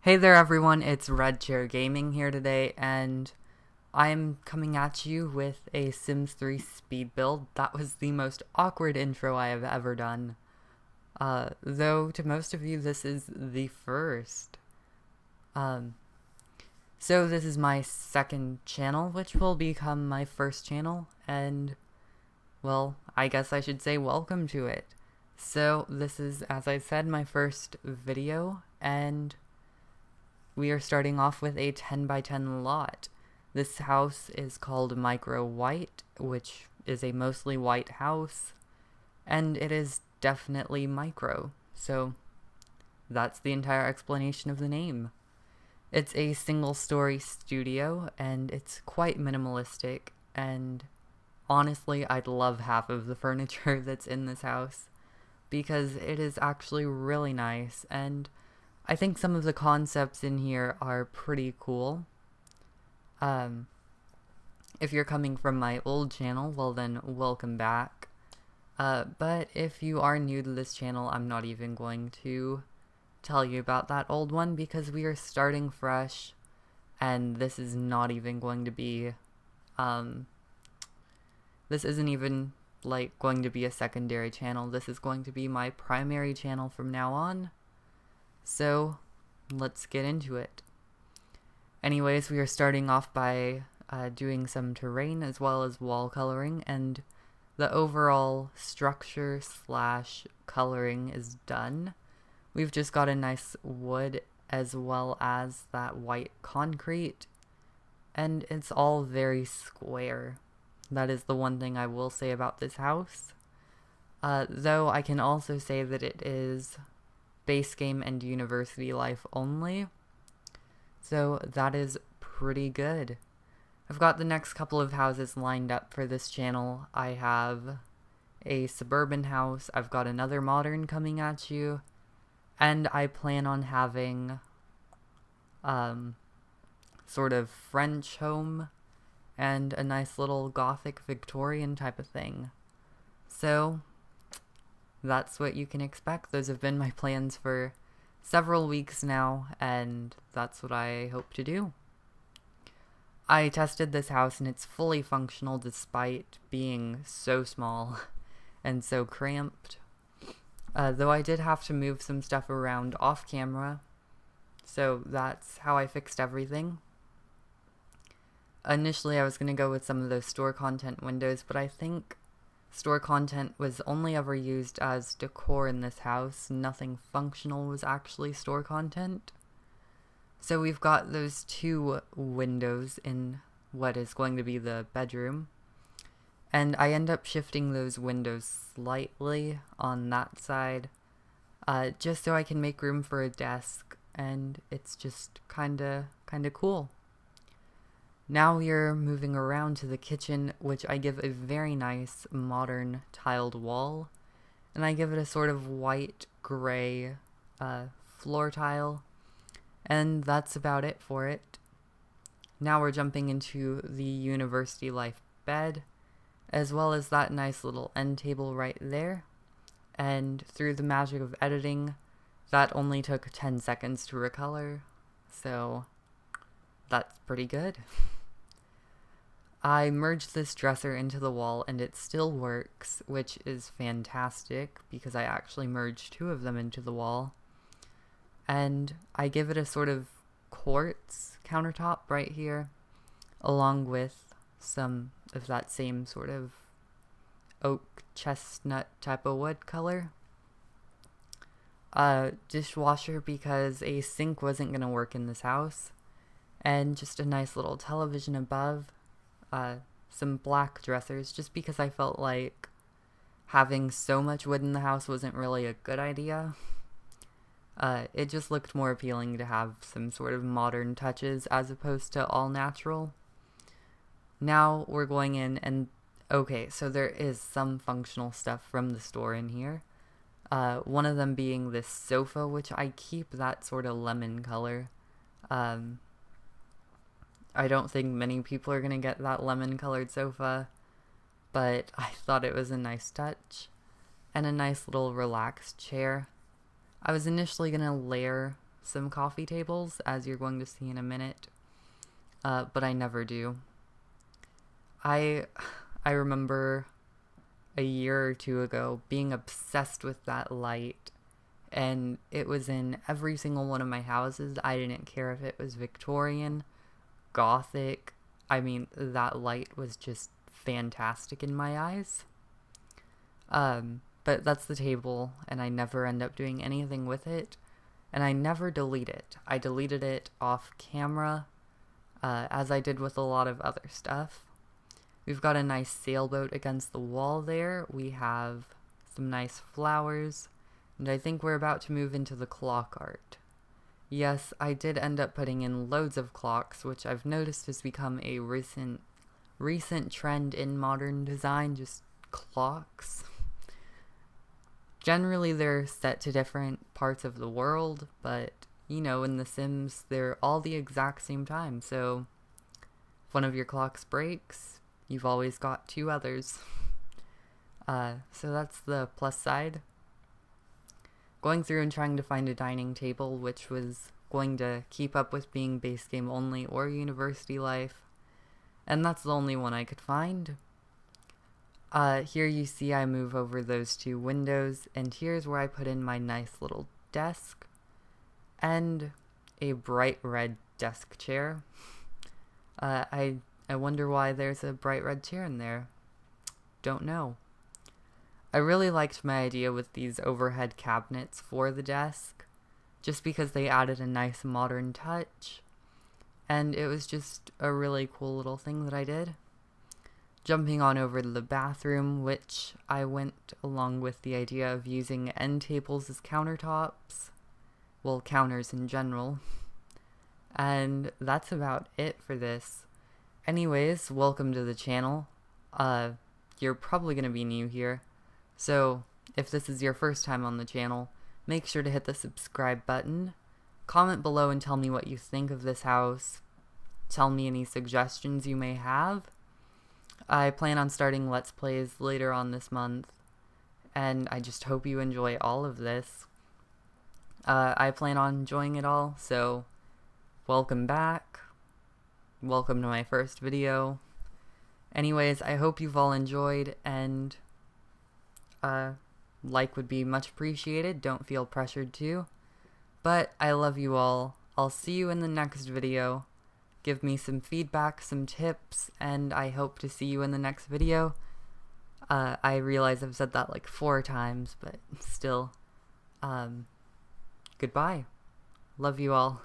Hey there everyone, it's RedChairGaming here today, and I'm coming at you with a Sims 3 speed build. That was the most awkward intro I have ever done. Though to most of you this is the first. Um, so this is my second channel, which will become my first channel, and, well, I guess I should say welcome to it. So this is, as I said, my first video, and we are starting off with a 10 by 10 lot. This house is called Micro White, which is a mostly white house, and it is definitely micro, so that's the entire explanation of the name. It's a single-story studio, and it's quite minimalistic, and honestly, I'd love half of the furniture that's in this house, because it is actually really nice, and I think some of the concepts in here are pretty cool. If you're coming from my old channel, well then, welcome back. But if you are new to this channel, I'm not even going to tell you about that old one because we are starting fresh, and this is not even going to be, this isn't even, like, going to be a secondary channel. This is going to be my primary channel from now on. So, let's get into it. Anyways, we are starting off by doing some terrain as well as wall coloring, and the overall structure slash coloring is done. We've just got a nice wood as well as that white concrete, and it's all very square. That is the one thing I will say about this house. Though I can also say that it is base game and university life only, so that is pretty good. I've got the next couple of houses lined up for this channel. I have a suburban house, I've got another modern coming at you, and I plan on having sort of French home and a nice little Gothic Victorian type of thing. So that's what you can expect. Those have been my plans for several weeks now, and that's what I hope to do. I tested this house and it's fully functional despite being so small and so cramped. Though I did have to move some stuff around off camera, so that's how I fixed everything. Initially I was going to go with some of those store content windows, but I think store content was only ever used as decor in this house. Nothing functional was actually store content. So we've got those two windows in what is going to be the bedroom. And I end up shifting those windows slightly on that side, just so I can make room for a desk, and it's just kinda cool. Now we're moving around to the kitchen, which I give a very nice modern tiled wall, and I give it a sort of white-gray floor tile, and that's about it for it. Now we're jumping into the university life bed, as well as that nice little end table right there, and through the magic of editing, that only took 10 seconds to recolor, so that's pretty good. I merged this dresser into the wall and it still works, which is fantastic because I actually merged two of them into the wall. And I give it a sort of quartz countertop right here, along with some of that same sort of oak chestnut type of wood color. Dishwasher because a sink wasn't going to work in this house, and just a nice little television above. Some black dressers, just because I felt like having so much wood in the house wasn't really a good idea. It just looked more appealing to have some sort of modern touches as opposed to all natural. Now we're going in and, okay, so there is some functional stuff from the store in here. One of them being this sofa, which I keep that sort of lemon color. I don't think many people are going to get that lemon-colored sofa, but I thought it was a nice touch. And a nice little relaxed chair. I was initially going to layer some coffee tables, as you're going to see in a minute, but I never do. I remember a year or two ago being obsessed with that light, and it was in every single one of my houses. I didn't care if it was Victorian, Gothic. I mean, that light was just fantastic in my eyes. But that's the table, and I never end up doing anything with it, and I never delete it. I deleted it off camera, as I did with a lot of other stuff. We've got a nice sailboat against the wall there. We have some nice flowers, and I think we're about to move into the clock art. Yes, I did end up putting in loads of clocks, which I've noticed has become a recent trend in modern design, just clocks. Generally, they're set to different parts of the world, but, you know, in The Sims, they're all the exact same time, so if one of your clocks breaks, you've always got two others. So that's the plus side. Going through and trying to find a dining table, which was going to keep up with being base game only or university life, and that's the only one I could find. Here you see I move over those two windows, and here's where I put in my nice little desk and a bright red desk chair. I wonder why there's a bright red chair in there. Don't know. I really liked my idea with these overhead cabinets for the desk, just because they added a nice modern touch, and it was just a really cool little thing that I did. Jumping on over to the bathroom, which I went along with the idea of using end tables as countertops, well, counters in general, and that's about it for this. Anyways, welcome to the channel. You're probably going to be new here, so if this is your first time on the channel, make sure to hit the subscribe button, comment below and tell me what you think of this house, tell me any suggestions you may have. I plan on starting Let's Plays later on this month, and I just hope you enjoy all of this. I plan on enjoying it all, so welcome back. Welcome to my first video. Anyways, I hope you've all enjoyed, and like would be much appreciated. Don't feel pressured to. But I love you all. I'll see you in the next video. Give me some feedback, some tips, and I hope to see you in the next video. I realize I've said that like 4 times, but still. Goodbye. Love you all.